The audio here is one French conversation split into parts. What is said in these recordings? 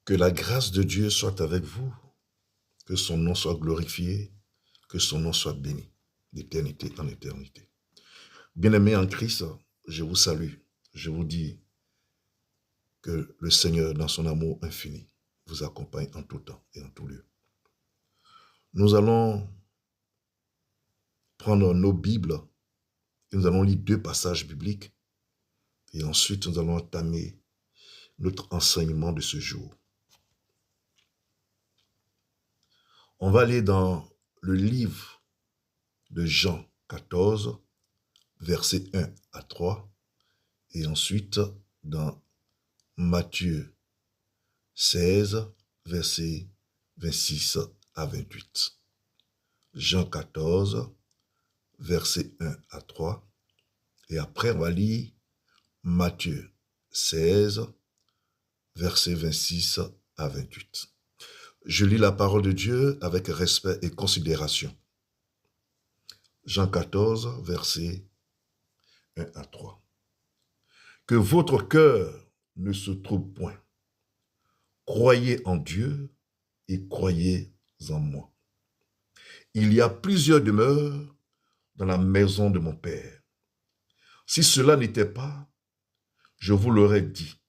Que la grâce de Dieu soit avec vous, que son nom soit glorifié, que son nom soit béni, d'éternité en éternité. Bien-aimés en Christ, je vous salue. Je vous dis que le Seigneur, dans son amour infini, vous accompagne en tout temps et en tout lieu. Nous allons prendre nos Bibles et nous allons lire 2 passages bibliques et ensuite nous allons entamer notre enseignement de ce jour. On va aller dans le livre de Jean 14, versets 1 à 3, et ensuite dans Matthieu 16, versets 26 à 28. Jean 14, versets 1 à 3, et après on va lire Matthieu 16, versets 26 à 28. Je lis la parole de Dieu avec respect et considération. Jean 14, versets 1 à 3. Que votre cœur ne se trouble point. Croyez en Dieu et croyez en moi. Il y a plusieurs demeures dans la maison de mon Père. Si cela n'était pas, je vous l'aurais dit.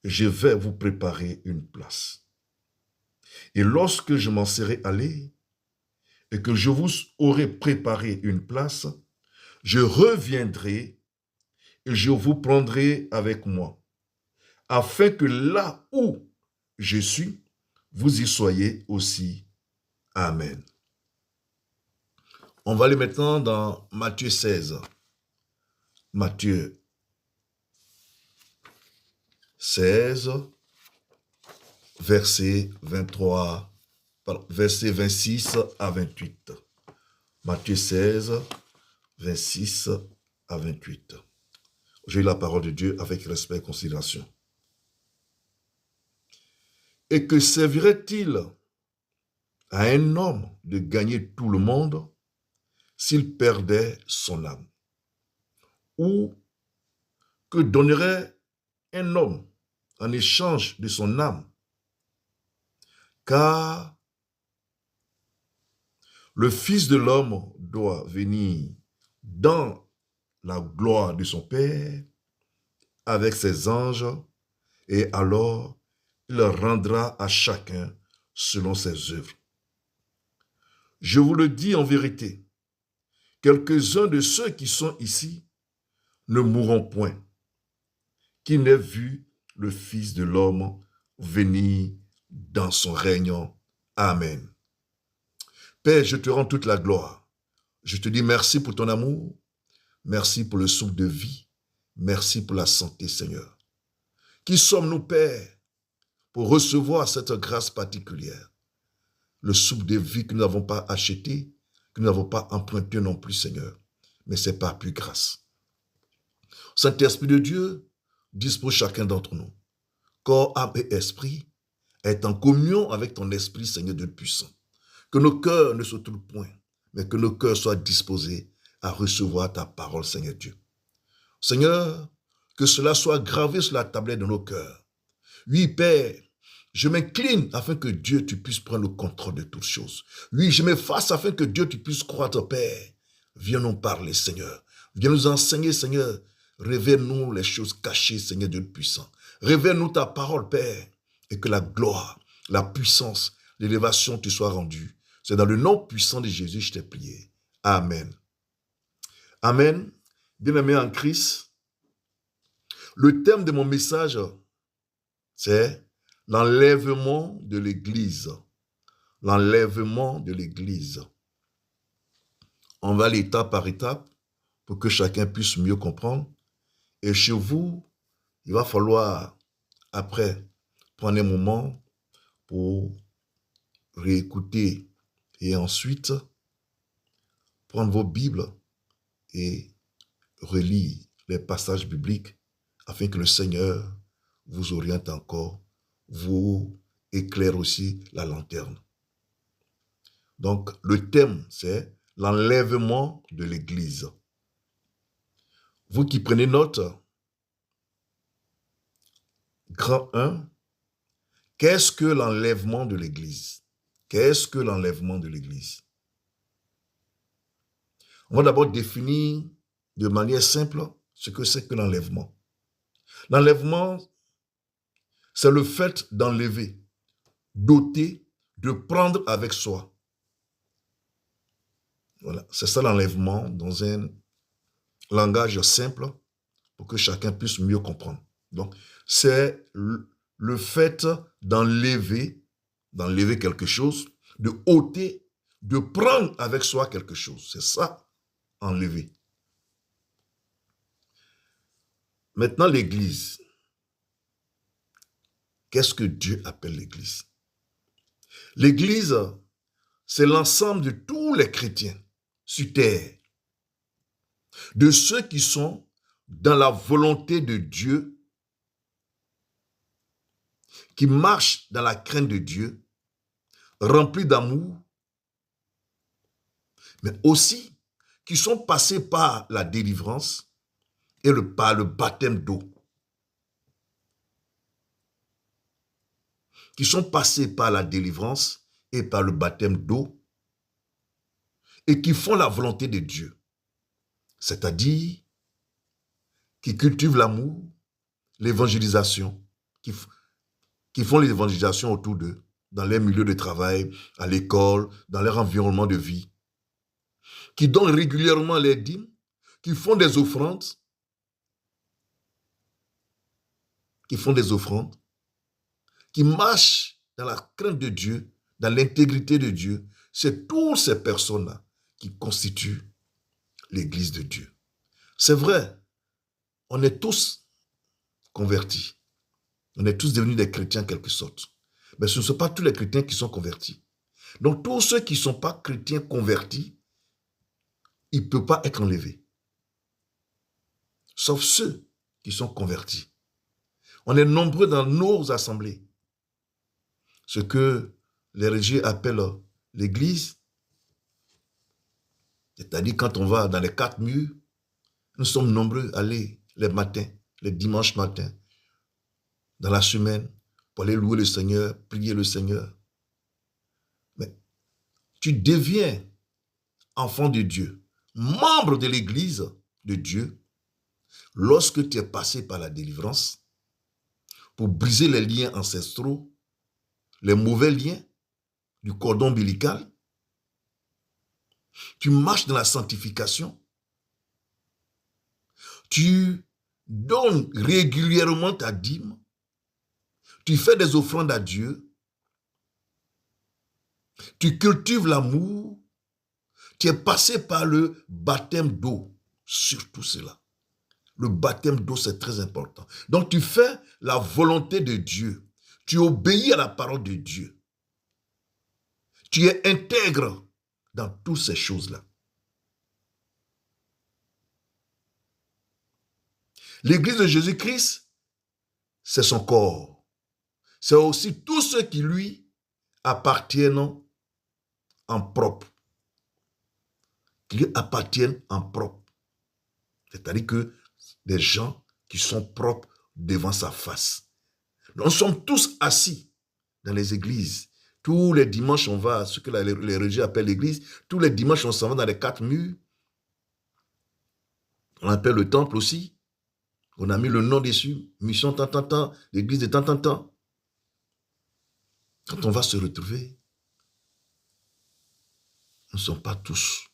Je vais vous préparer une place. Et lorsque je m'en serai allé et que je vous aurai préparé une place, je reviendrai et je vous prendrai avec moi, afin que là où je suis, vous y soyez aussi. Amen. On va aller maintenant dans Matthieu 16. Matthieu 16, verset 26 à 28. Matthieu 16, 26 à 28. J'ai la parole de Dieu avec respect et considération. Et que servirait-il à un homme de gagner tout le monde s'il perdait son âme? Ou que donnerait un homme en échange de son âme? Car le Fils de l'homme doit venir dans la gloire de son Père avec ses anges, et alors il rendra à chacun selon ses œuvres. Je vous le dis en vérité, quelques-uns de ceux qui sont ici ne mourront point, qui n'aient vu le Fils de l'homme venir dans son règne. Amen. Père, je te rends toute la gloire. Je te dis merci pour ton amour, merci pour le souffle de vie, merci pour la santé, Seigneur. Qui sommes-nous, Père, pour recevoir cette grâce particulière? Le souffle de vie que nous n'avons pas acheté, que nous n'avons pas emprunté non plus, Seigneur, mais c'est par plus grâce. Saint-Esprit de Dieu, dispose chacun d'entre nous, corps, âme et esprit, est en communion avec ton esprit, Seigneur Dieu puissant. Que nos cœurs ne se troublent point, mais que nos cœurs soient disposés à recevoir ta parole, Seigneur Dieu. Seigneur, que cela soit gravé sur la tablette de nos cœurs. Oui, Père, je m'incline afin que Dieu, tu puisses prendre le contrôle de toutes choses. Oui, je m'efface afin que Dieu, tu puisses croître, Père. Viens nous parler, Seigneur. Viens nous enseigner, Seigneur. Révèle-nous les choses cachées, Seigneur Dieu puissant. Révèle-nous ta parole, Père, et que la gloire, la puissance, l'élévation te soit rendue. C'est dans le nom puissant de Jésus que je t'ai prié. Amen. Amen. Bien-aimés en Christ, le thème de mon message, c'est l'enlèvement de l'Église. L'enlèvement de l'Église. On va aller étape par étape pour que chacun puisse mieux comprendre. Et chez vous, il va falloir, après, prendre un moment pour réécouter et ensuite prendre vos Bibles et relire les passages bibliques afin que le Seigneur vous oriente encore, vous éclaire aussi la lanterne. Donc, le thème, c'est l'enlèvement de l'Église. Vous qui prenez note, grand 1, Qu'est-ce que l'enlèvement de l'Église? Qu'est-ce que l'enlèvement de l'Église? On va d'abord définir de manière simple ce que c'est que l'enlèvement. L'enlèvement, c'est le fait d'enlever, d'ôter, de prendre avec soi. Voilà, c'est ça l'enlèvement dans un langage simple pour que chacun puisse mieux comprendre. Donc, c'est le fait d'enlever quelque chose, de ôter, de prendre avec soi quelque chose. C'est ça, enlever. Maintenant, l'Église. Qu'est-ce que Dieu appelle l'Église? L'Église, c'est l'ensemble de tous les chrétiens sur terre, de ceux qui sont dans la volonté de Dieu, qui marchent dans la crainte de Dieu, remplis d'amour, mais aussi qui sont passés par la délivrance et par le baptême d'eau. Qui sont passés par la délivrance et par le baptême d'eau et qui font la volonté de Dieu. C'est-à-dire qui cultivent l'amour, l'évangélisation, qui font l'évangélisation autour d'eux, dans leur milieu de travail, à l'école, dans leur environnement de vie, qui donnent régulièrement les dîmes, qui font des offrandes, qui marchent dans la crainte de Dieu, dans l'intégrité de Dieu. C'est toutes ces personnes-là qui constituent l'Église de Dieu. C'est vrai, on est tous convertis. On est tous devenus des chrétiens en quelque sorte. Mais ce ne sont pas tous les chrétiens qui sont convertis. Donc tous ceux qui ne sont pas chrétiens convertis, ils ne peuvent pas être enlevés. Sauf ceux qui sont convertis. On est nombreux dans nos assemblées. Ce que les religieux appellent l'Église, c'est-à-dire quand on va dans les 4 murs, nous sommes nombreux à aller les matins, les dimanches matins, dans la semaine, pour aller louer le Seigneur, prier le Seigneur. Mais tu deviens enfant de Dieu, membre de l'Église de Dieu, lorsque tu es passé par la délivrance, pour briser les liens ancestraux, les mauvais liens du cordon ombilical. Tu marches dans la sanctification. Tu donnes régulièrement ta dîme. Tu fais des offrandes à Dieu. Tu cultives l'amour. Tu es passé par le baptême d'eau. Surtout cela. Le baptême d'eau, c'est très important. Donc, tu fais la volonté de Dieu. Tu obéis à la parole de Dieu. Tu es intègre dans toutes ces choses-là. L'Église de Jésus-Christ, c'est son corps. C'est aussi tous ceux qui lui appartiennent en propre. Qui lui appartiennent en propre. C'est-à-dire que des gens qui sont propres devant sa face. Nous sommes tous assis dans les églises. Tous les dimanches, on va à ce que les religieux appellent l'église. Tous les dimanches, on s'en va dans les 4 murs. On appelle le temple aussi. On a mis le nom dessus. Mission tant, tant, tant. L'église de tant, tant, tant. Quand on va se retrouver, nous ne sommes pas tous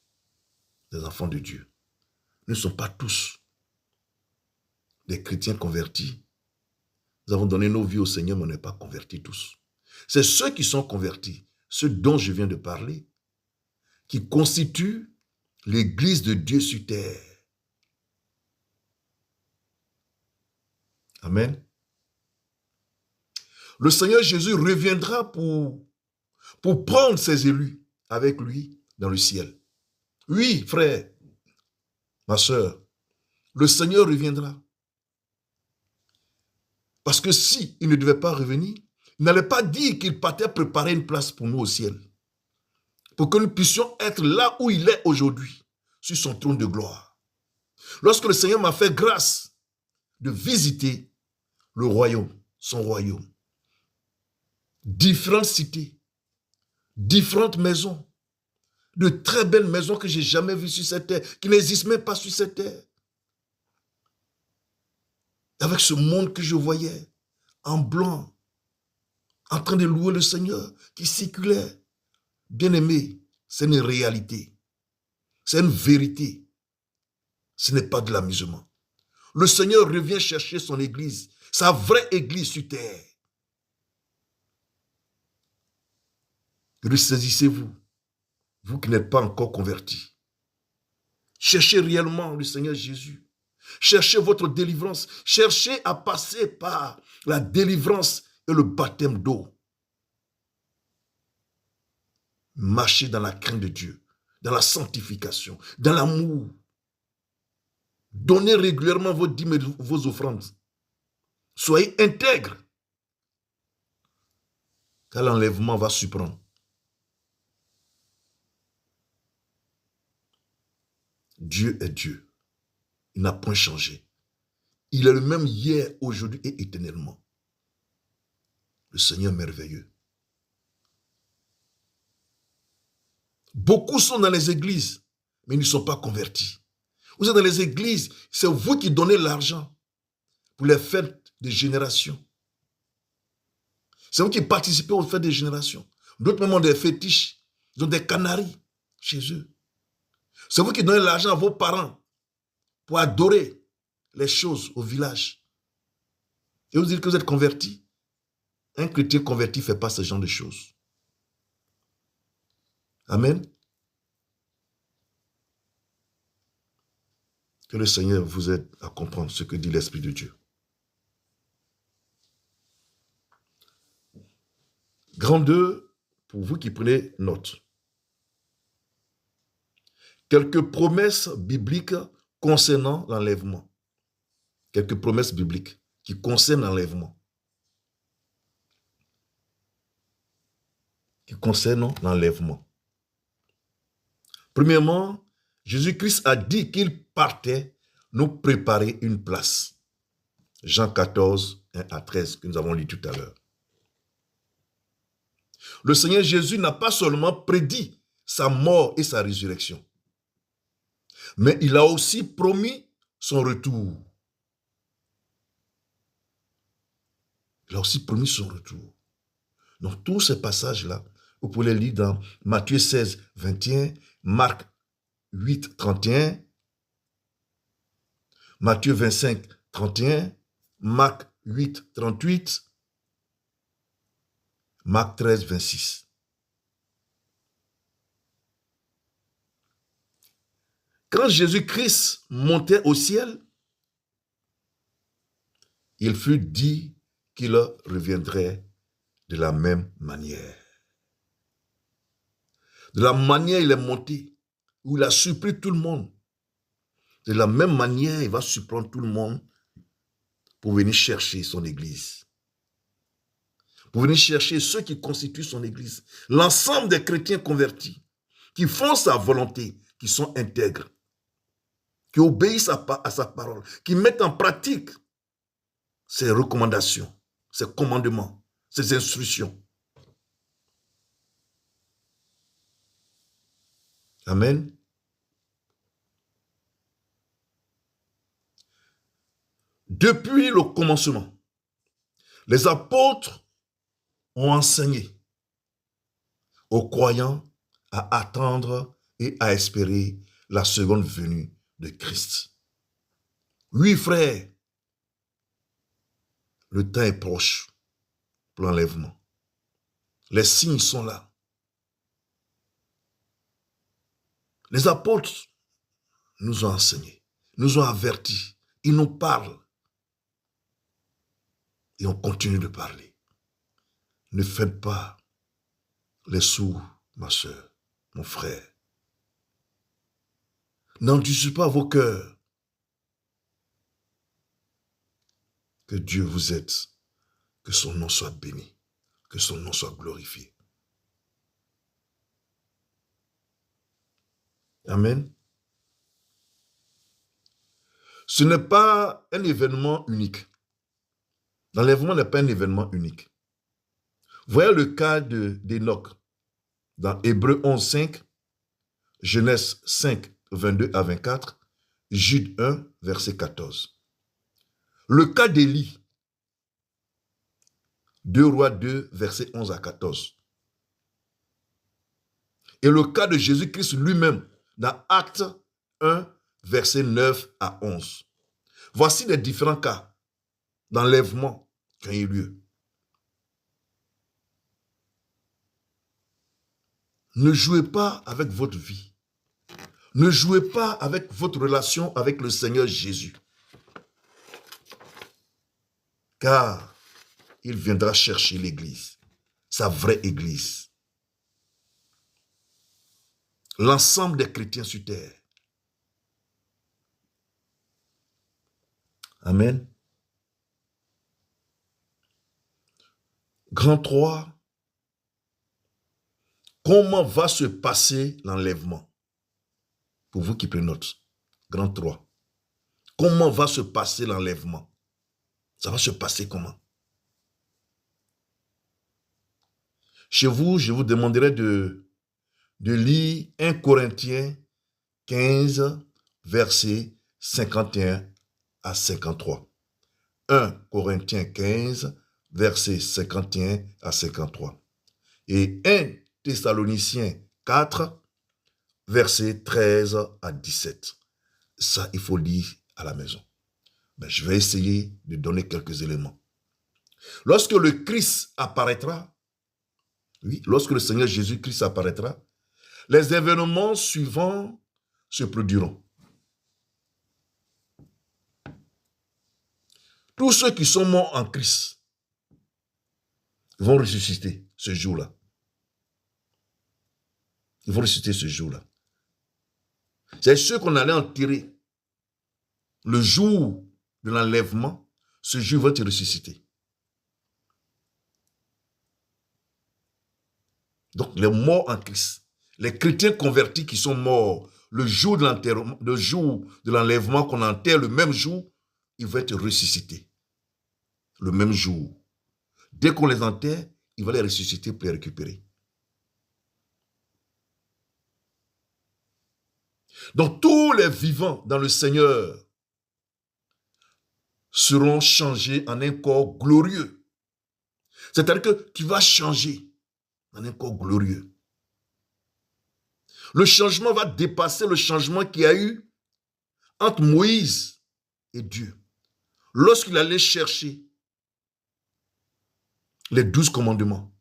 des enfants de Dieu. Nous ne sommes pas tous des chrétiens convertis. Nous avons donné nos vies au Seigneur, mais on n'est pas convertis tous. C'est ceux qui sont convertis, ceux dont je viens de parler, qui constituent l'Église de Dieu sur terre. Amen. Le Seigneur Jésus reviendra pour prendre ses élus avec lui dans le ciel. Oui, frère, ma soeur, le Seigneur reviendra. Parce que si il ne devait pas revenir, il n'allait pas dire qu'il partait préparer une place pour nous au ciel. Pour que nous puissions être là où il est aujourd'hui, sur son trône de gloire. Lorsque le Seigneur m'a fait grâce de visiter le royaume, son royaume, différentes cités, différentes maisons, de très belles maisons que j'ai jamais vues sur cette terre, qui n'existent même pas sur cette terre. Avec ce monde que je voyais, en blanc, en train de louer le Seigneur, qui circulait. Bien-aimé, c'est une réalité. C'est une vérité. Ce n'est pas de l'amusement. Le Seigneur revient chercher son église, sa vraie église sur terre. Ressaisissez-vous, vous qui n'êtes pas encore convertis. Cherchez réellement le Seigneur Jésus. Cherchez votre délivrance. Cherchez à passer par la délivrance et le baptême d'eau. Marchez dans la crainte de Dieu, dans la sanctification, dans l'amour. Donnez régulièrement vos dîmes et vos offrandes. Soyez intègres, car l'enlèvement va surprendre. Dieu est Dieu. Il n'a point changé. Il est le même hier, aujourd'hui et éternellement. Le Seigneur merveilleux. Beaucoup sont dans les églises, mais ils ne sont pas convertis. Vous êtes dans les églises, c'est vous qui donnez l'argent pour les fêtes de génération. C'est vous qui participez aux fêtes de génération. D'autres même ont des fétiches, ils ont des canaris chez eux. C'est vous qui donnez l'argent à vos parents pour adorer les choses au village. Et vous dites que vous êtes converti. Un chrétien converti ne fait pas ce genre de choses. Amen. Que le Seigneur vous aide à comprendre ce que dit l'Esprit de Dieu. Grand 2, pour vous qui prenez note. Quelques promesses bibliques concernant l'enlèvement. Quelques promesses bibliques qui concernent l'enlèvement. Qui concernent l'enlèvement. Premièrement, Jésus-Christ a dit qu'il partait nous préparer une place. Jean 14, 1 à 13, que nous avons lu tout à l'heure. Le Seigneur Jésus n'a pas seulement prédit sa mort et sa résurrection, mais il a aussi promis son retour. Il a aussi promis son retour. Donc tous ces passages-là, vous pouvez les lire dans Matthieu 16, 21, Marc 8, 31, Matthieu 25, 31, Marc 8, 38, Marc 13, 26. Quand Jésus-Christ montait au ciel, il fut dit qu'il reviendrait de la même manière. De la manière il est monté, où il a surpris tout le monde. De la même manière, il va surprendre tout le monde pour venir chercher son église. Pour venir chercher ceux qui constituent son église. L'ensemble des chrétiens convertis, qui font sa volonté, qui sont intègres, qui obéissent à sa parole, qui mettent en pratique ses recommandations, ses commandements, ses instructions. Amen. Depuis le commencement, les apôtres ont enseigné aux croyants à attendre et à espérer la seconde venue de Christ. Oui, frères, le temps est proche pour l'enlèvement. Les signes sont là. Les apôtres nous ont enseigné, nous ont avertis, ils nous parlent. Et on continue de parler. Ne faites pas les sourds, ma soeur, mon frère. N'endurcissez pas vos cœurs. Que Dieu vous aide, que son nom soit béni, que son nom soit glorifié. Amen. Ce n'est pas un événement unique. L'enlèvement n'est pas un événement unique. Voyons le cas d'Enoch dans Hébreux 11, 5, Genèse 5, 22 à 24, Jude 1, verset 14. Le cas d'Élie, 2 Rois 2, verset 11 à 14. Et le cas de Jésus-Christ lui-même dans Actes 1, verset 9 à 11. Voici les différents cas d'enlèvement qui ont eu lieu. Ne jouez pas avec votre vie. Ne jouez pas avec votre relation avec le Seigneur Jésus. Car il viendra chercher l'église, sa vraie église. L'ensemble des chrétiens sur terre. Amen. Grand 3. Comment va se passer l'enlèvement? Pour vous qui prenez note. Grand 3. Comment va se passer l'enlèvement? Ça va se passer comment? Chez vous, je vous demanderai de lire 1 Corinthiens 15, versets 51 à 53. 1 Corinthiens 15, versets 51 à 53. Et 1 Thessaloniciens 4, versets 13 à 17. Ça, il faut lire à la maison. Ben, je vais essayer de donner quelques éléments. Lorsque le Christ apparaîtra, oui, lorsque le Seigneur Jésus-Christ apparaîtra, les événements suivants se produiront. Tous ceux qui sont morts en Christ vont ressusciter ce jour-là. Ils vont ressusciter ce jour-là. C'est ceux qu'on allait enterrer le jour de l'enlèvement, ce jour va te ressusciter. Donc, les morts en Christ, les chrétiens convertis qui sont morts le jour de l'enterrement, le jour de l'enlèvement qu'on enterre le même jour, ils vont être ressuscités. Le même jour. Dès qu'on les enterre, il va les ressusciter pour les récupérer. Donc tous les vivants dans le Seigneur seront changés en un corps glorieux. C'est-à-dire que tu vas changer en un corps glorieux. Le changement va dépasser le changement qu'il y a eu entre Moïse et Dieu. Lorsqu'il allait chercher les 12 commandements,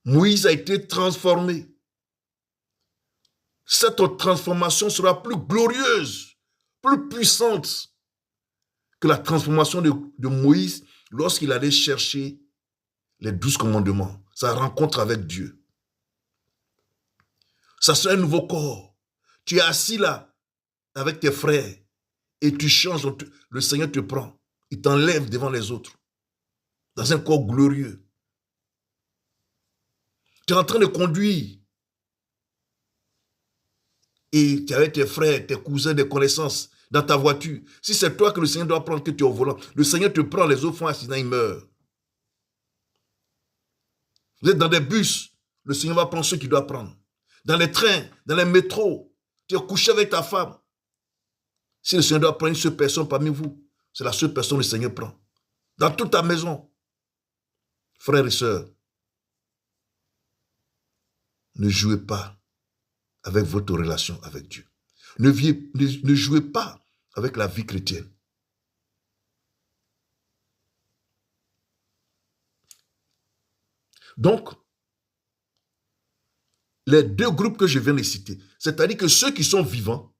Moïse a été transformé. Cette transformation sera plus glorieuse, plus puissante que la transformation de Moïse lorsqu'il allait chercher les 12 commandements, sa rencontre avec Dieu. Ça sera un nouveau corps. Tu es assis là avec tes frères et tu changes, le Seigneur te prend, il t'enlève devant les autres dans un corps glorieux. Tu es en train de conduire et tu es avec tes frères, tes cousins, des connaissances dans ta voiture. Si c'est toi que le Seigneur doit prendre, que tu es au volant, le Seigneur te prend, les autres font accident, ils meurent. Vous êtes dans des bus, le Seigneur va prendre ceux qu'il doit prendre. Dans les trains, dans les métros, tu es couché avec ta femme. Si le Seigneur doit prendre une seule personne parmi vous, c'est la seule personne que le Seigneur prend. Dans toute ta maison, frères et sœurs, ne jouez pas avec votre relation avec Dieu. Ne jouez pas avec la vie chrétienne. Donc, les deux groupes que je viens de citer, c'est-à-dire que ceux qui sont vivants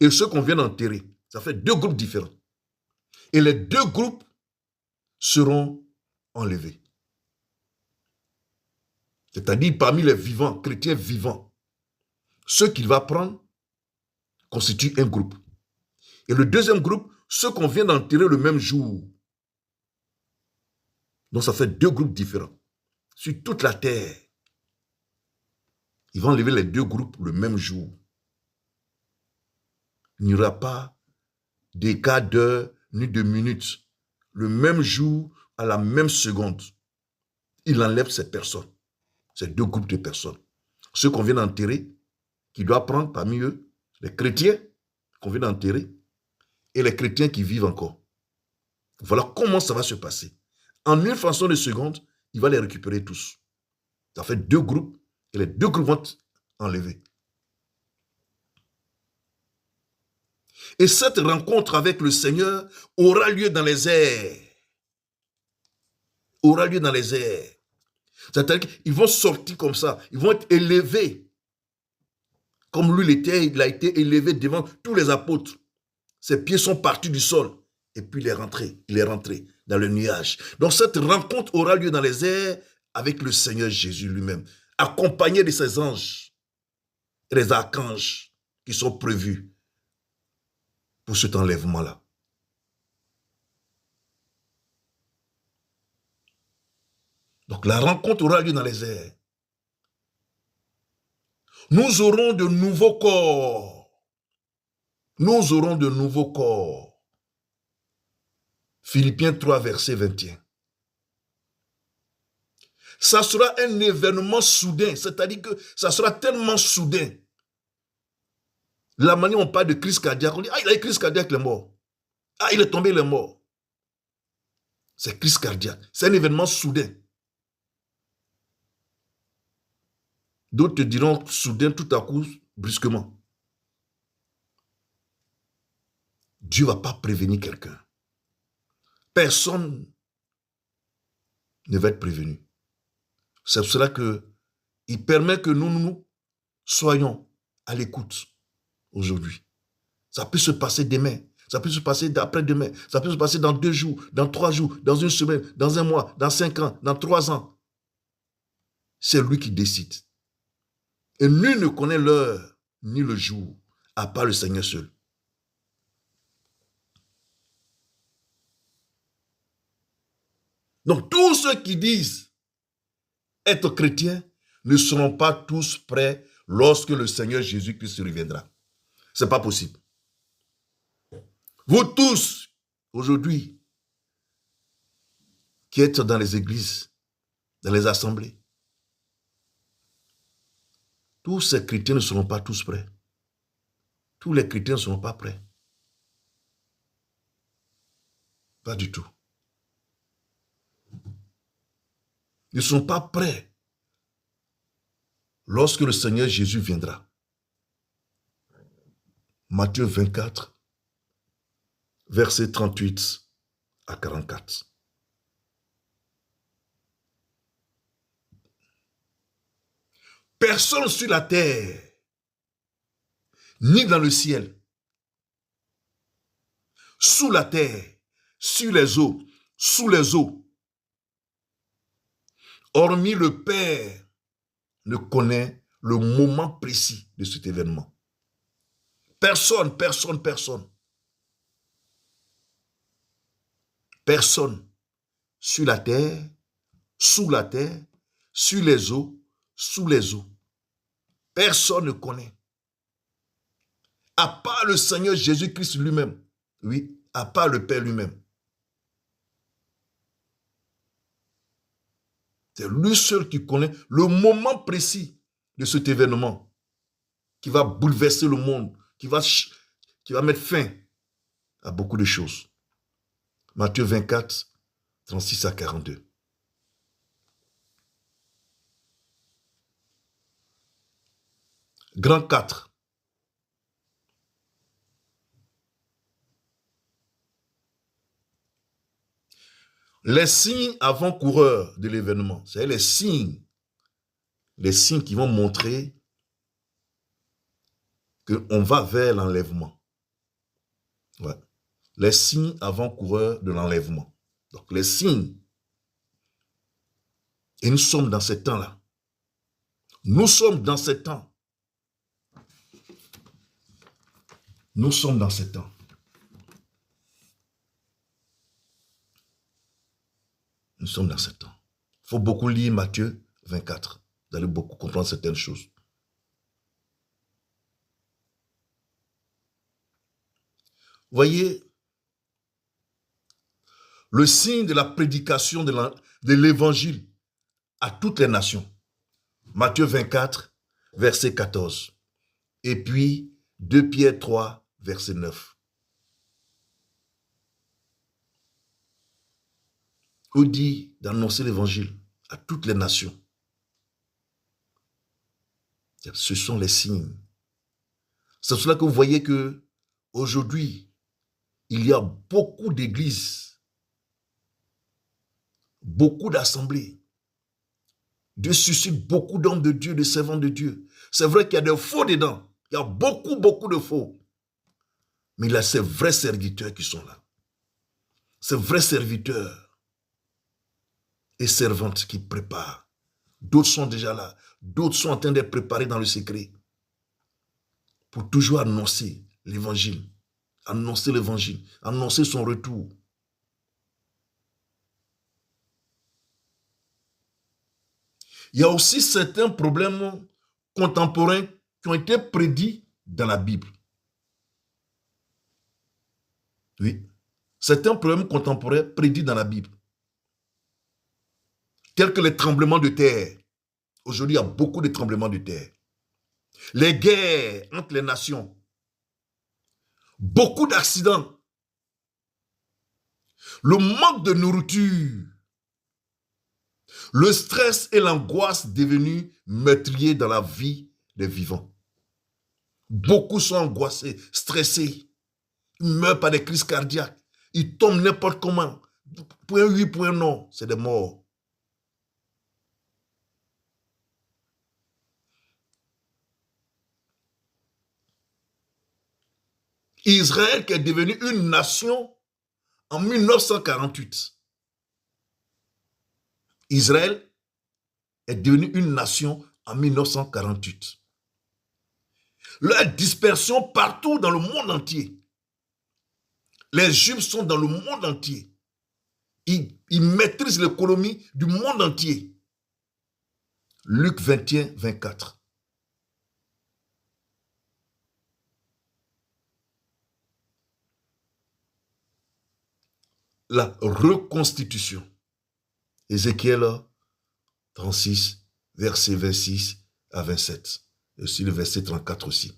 et ceux qu'on vient d'enterrer, ça fait deux groupes différents. Et les deux groupes seront enlevés. C'est-à-dire parmi les vivants, chrétiens vivants, ceux qu'il va prendre constituent un groupe. Et le deuxième groupe, ceux qu'on vient d'enterrer le même jour. Donc ça fait deux groupes différents. Sur toute la terre, ils vont enlever les deux groupes le même jour. Il n'y aura pas d'écart d'heure ni de minutes. Le même jour, à la même seconde. il enlève ces personnes, ces deux groupes de personnes. Ceux qu'on vient d'enterrer, qui doit prendre parmi eux les chrétiens qu'on vient d'enterrer et les chrétiens qui vivent encore. Voilà comment ça va se passer. En une fraction de seconde, il va les récupérer tous. Ça fait deux groupes et les deux groupes vont être enlevés. Et cette rencontre avec le Seigneur aura lieu dans les airs. Aura lieu dans les airs. C'est-à-dire qu'ils vont sortir comme ça, ils vont être élevés. Comme lui il a été élevé devant tous les apôtres. Ses pieds sont partis du sol. Et puis il est rentré dans le nuage. Donc cette rencontre aura lieu dans les airs avec le Seigneur Jésus lui-même, accompagné de ses anges et les archanges qui sont prévus pour cet enlèvement-là. Donc la rencontre aura lieu dans les airs. Nous aurons de nouveaux corps. Nous aurons de nouveaux corps. Philippiens 3, verset 21. Ça sera un événement soudain, c'est-à-dire que ça sera tellement soudain. La manière dont on parle de crise cardiaque, on dit, ah, il a eu crise cardiaque, il est mort. Ah, il est tombé, il est mort. C'est crise cardiaque. C'est un événement soudain. D'autres te diront soudain, tout à coup, brusquement. Dieu ne va pas prévenir quelqu'un. Personne ne va être prévenu. C'est pour cela qu'il permet que nous soyons à l'écoute aujourd'hui. Ça peut se passer demain, ça peut se passer après-demain, ça peut se passer dans 2 jours, dans 3 jours, dans une semaine, dans un mois, dans 5 ans, dans 3 ans. C'est lui qui décide. Et nul ne connaît l'heure ni le jour, à part le Seigneur seul. Donc tous ceux qui disent être chrétiens ne seront pas tous prêts lorsque le Seigneur Jésus-Christ reviendra. Ce n'est pas possible. Vous tous, aujourd'hui, qui êtes dans les églises, dans les assemblées, tous ces chrétiens ne seront pas tous prêts. Tous les chrétiens ne seront pas prêts. Pas du tout. Ils ne sont pas prêts lorsque le Seigneur Jésus viendra. Matthieu 24, versets 38 à 44. Personne sur la terre, ni dans le ciel, sous la terre, sur les eaux, sous les eaux, hormis le Père, ne connaît le moment précis de cet événement. Personne, personne, personne. Personne sur la terre, sous la terre, sur les eaux, sous les eaux. Personne ne connaît. À part le Seigneur Jésus-Christ lui-même. Oui, à part le Père lui-même. C'est lui seul qui connaît le moment précis de cet événement qui va bouleverser le monde, qui va mettre fin à beaucoup de choses. Matthieu 24, 36 à 42. Grand 4. Les signes avant-coureurs de l'événement, c'est les signes qui vont montrer qu'on va vers l'enlèvement. Ouais. Les signes avant-coureurs de l'enlèvement. Donc les signes. Et nous sommes dans ces temps-là. Nous sommes dans ces temps. Nous sommes dans ces temps. Nous sommes dans ces temps. Il faut beaucoup lire Matthieu 24. Vous allez beaucoup comprendre certaines choses. Voyez, le signe de la prédication de l'évangile à toutes les nations. Matthieu 24, verset 14. Et puis 2 Pierre 3, verset 9. Où dit d'annoncer l'évangile à toutes les nations. Ce sont les signes. C'est pour cela que vous voyez que aujourd'hui, il y a beaucoup d'églises, beaucoup d'assemblées. Dieu suscite beaucoup d'hommes de Dieu, de servants de Dieu. C'est vrai qu'il y a des faux dedans. Il y a beaucoup de faux. Mais il y a ces vrais serviteurs qui sont là. Ces vrais serviteurs et servantes qui préparent. D'autres sont déjà là. D'autres sont en train d'être préparés dans le secret. Pour toujours annoncer l'évangile. Annoncer l'évangile. Annoncer son retour. Il y a aussi certains problèmes contemporains qui ont été prédits dans la Bible. Oui. Certains problèmes contemporains prédits dans la Bible. Tels que les tremblements de terre. Aujourd'hui, il y a beaucoup de tremblements de terre. Les guerres entre les nations. Beaucoup d'accidents. Le manque de nourriture. Le stress et l'angoisse devenus meurtriers dans la vie des vivants. Beaucoup sont angoissés, stressés. Ils meurent par des crises cardiaques. Ils tombent n'importe comment. Point oui, point non, c'est des morts. Israël qui est devenu une nation en 1948. Israël est devenu une nation en 1948. Leur dispersion partout dans le monde entier. Les Juifs sont dans le monde entier. Ils maîtrisent l'économie du monde entier. Luc 21, 24. La reconstitution. Ézéchiel 36, verset 26 à 27. Et aussi le verset 34 aussi.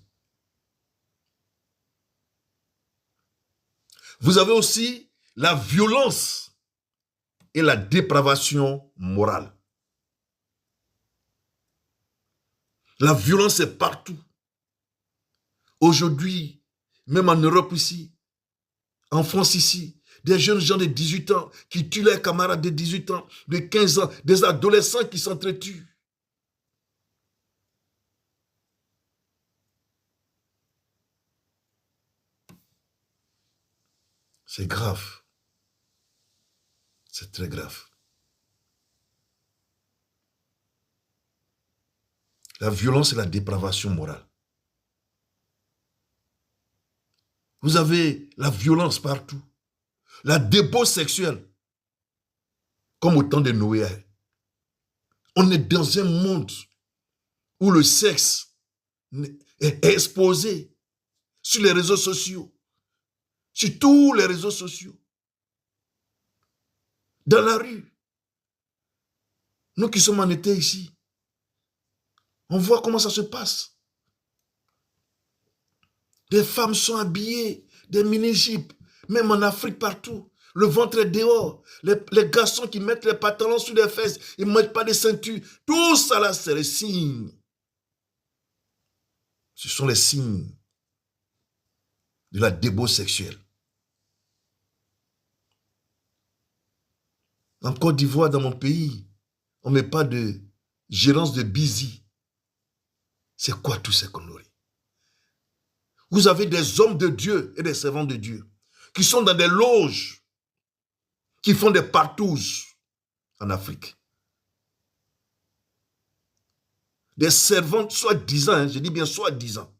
Vous avez aussi la violence et la dépravation morale. La violence est partout. Aujourd'hui, même en Europe ici, en France ici, des jeunes gens de 18 ans qui tuent leurs camarades de 18 ans, de 15 ans, des adolescents qui s'entretuent. C'est grave. C'est très grave. La violence et la dépravation morale. Vous avez la violence partout. La débauche sexuelle. Comme au temps de Noé. On est dans un monde où le sexe est exposé sur les réseaux sociaux. Sur tous les réseaux sociaux. Dans la rue. Nous qui sommes en été ici. On voit comment ça se passe. Des femmes sont habillées, des mini-jupes, même en Afrique partout. Le ventre est dehors. Les garçons qui mettent les pantalons sur les fesses, ils ne mettent pas de ceinture. Tout ça là, c'est les signes. Ce sont les signes de la débauche sexuelle. En Côte d'Ivoire, dans mon pays, on ne met pas de gérance de busy. C'est quoi tous ces conneries? Vous avez des hommes de Dieu et des servants de Dieu qui sont dans des loges, qui font des partous en Afrique. Des servants, soi-disant, je dis bien soi-disant,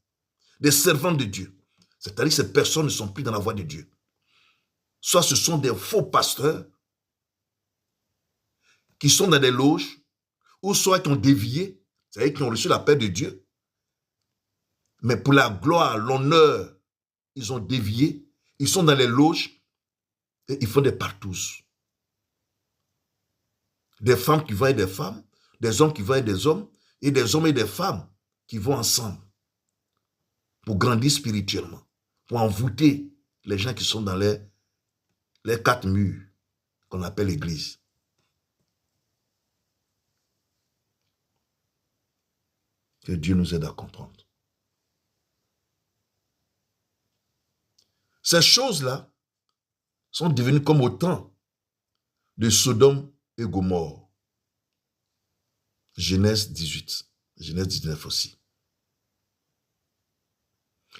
des servants de Dieu. C'est-à-dire que ces personnes ne sont plus dans la voie de Dieu. Soit ce sont des faux pasteurs qui sont dans des loges, ou soit qui ont dévié, c'est-à-dire qui ont reçu la paix de Dieu. Mais pour la gloire, l'honneur, ils ont dévié, ils sont dans les loges et ils font des partous. Des femmes qui voient des femmes, des hommes qui vont être des hommes et des hommes et des femmes qui vont ensemble pour grandir spirituellement, pour envoûter les gens qui sont dans les 4 murs qu'on appelle l'église. Que Dieu nous aide à comprendre. Ces choses-là sont devenues comme au temps de Sodome et Gomorrhe. Genèse 18, Genèse 19 aussi.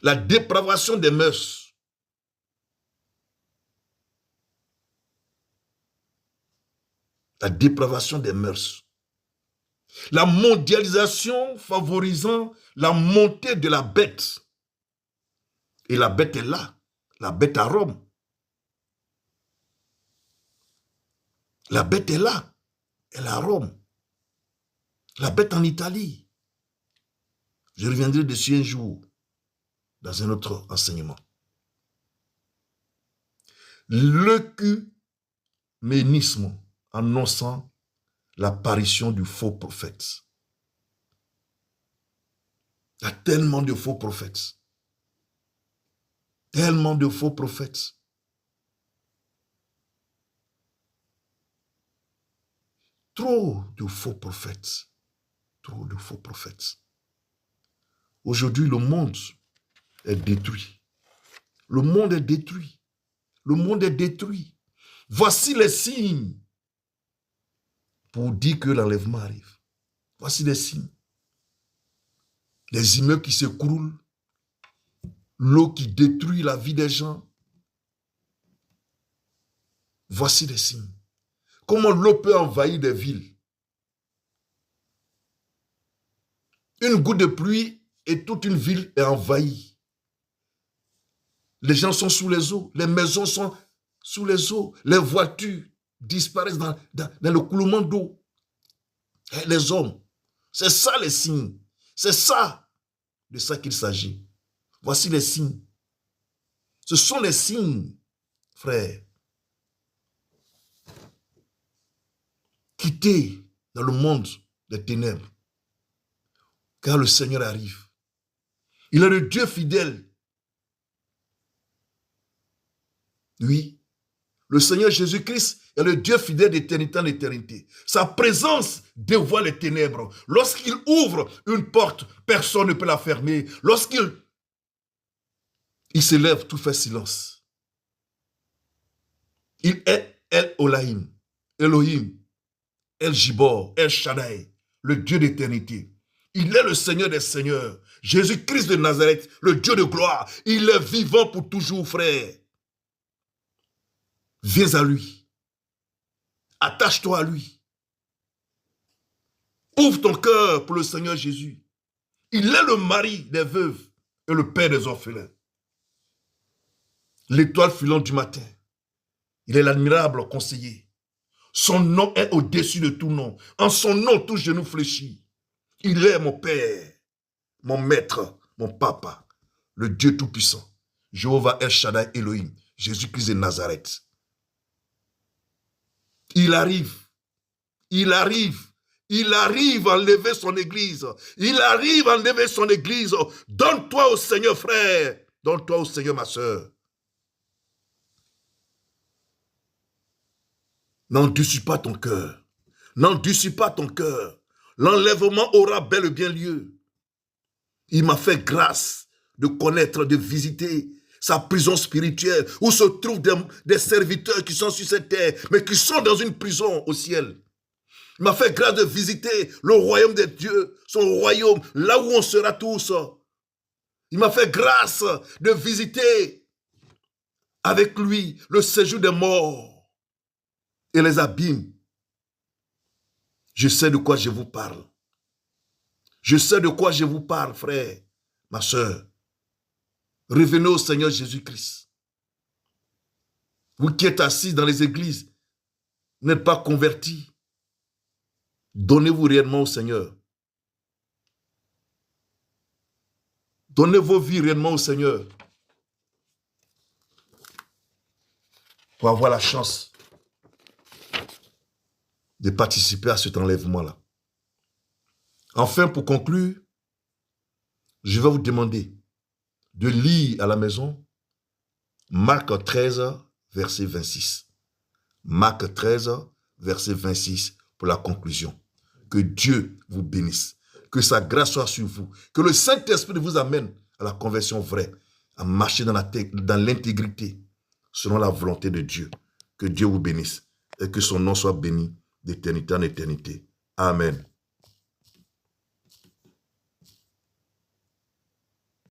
La dépravation des mœurs. La dépravation des mœurs. La mondialisation favorisant la montée de la bête. Et la bête est là. La bête à Rome. La bête est là. Elle est à Rome. La bête en Italie. Je reviendrai dessus un jour dans un autre enseignement. L'œcuménisme annonçant l'apparition du faux prophète. Il y a tellement de faux prophètes. Tellement de faux prophètes. Trop de faux prophètes. Trop de faux prophètes. Aujourd'hui, le monde est détruit. Le monde est détruit. Le monde est détruit. Voici les signes pour dire que l'enlèvement arrive. Voici les signes. Les immeubles qui s'écroulent, l'eau qui détruit la vie des gens. Voici les signes. Comment l'eau peut envahir des villes. Une goutte de pluie et toute une ville est envahie. Les gens sont sous les eaux, les maisons sont sous les eaux, les voitures disparaissent dans le coulement d'eau. Et les hommes, c'est ça les signes. C'est ça, de ça qu'il s'agit. Voici les signes. Ce sont les signes, frères. Quittez dans le monde des ténèbres, car le Seigneur arrive. Il est le Dieu fidèle. Oui, le Seigneur Jésus-Christ est le Dieu fidèle d'éternité en éternité. Sa présence dévoile les ténèbres. Lorsqu'il ouvre une porte, personne ne peut la fermer. Lorsqu'il s'élève, tout fait silence. Il est El Olaïm, Elohim, El Gibor, El Shaddai, le Dieu d'éternité. Il est le Seigneur des Seigneurs. Jésus-Christ de Nazareth, le Dieu de gloire. Il est vivant pour toujours, frère. Viens à lui. Attache-toi à lui. Ouvre ton cœur pour le Seigneur Jésus. Il est le mari des veuves et le père des orphelins. L'étoile filante du matin. Il est l'admirable conseiller. Son nom est au-dessus de tout nom. En son nom, tout genou fléchit. Il est mon père, mon maître, mon papa, le Dieu tout-puissant. Jéhovah El Shaddai Elohim, Jésus-Christ de Nazareth. Il arrive à enlever son église. Il arrive à enlever son église. Donne-toi au Seigneur, frère. Donne-toi au Seigneur, ma soeur. N'endurcis pas ton cœur. N'endurcis pas ton cœur. L'enlèvement aura bel et bien lieu. Il m'a fait grâce de connaître, de visiter sa prison spirituelle, où se trouvent des serviteurs qui sont sur cette terre, mais qui sont dans une prison au ciel. Il m'a fait grâce de visiter le royaume de Dieu, son royaume, là où on sera tous. Il m'a fait grâce de visiter avec lui le séjour des morts et les abîmes. Je sais de quoi je vous parle. Je sais de quoi je vous parle, frère, ma soeur. Revenez au Seigneur Jésus-Christ. Vous qui êtes assis dans les églises, n'êtes pas convertis. Donnez-vous réellement au Seigneur. Donnez vos vies réellement au Seigneur. Pour avoir la chance de participer à cet enlèvement-là. Enfin, pour conclure, je vais vous demander de lire à la maison Marc 13, verset 26. Marc 13, verset 26 pour la conclusion. Que Dieu vous bénisse. Que sa grâce soit sur vous. Que le Saint-Esprit vous amène à la conversion vraie, à marcher dans l'intégrité, selon la volonté de Dieu. Que Dieu vous bénisse et que son nom soit béni d'éternité en éternité. Amen.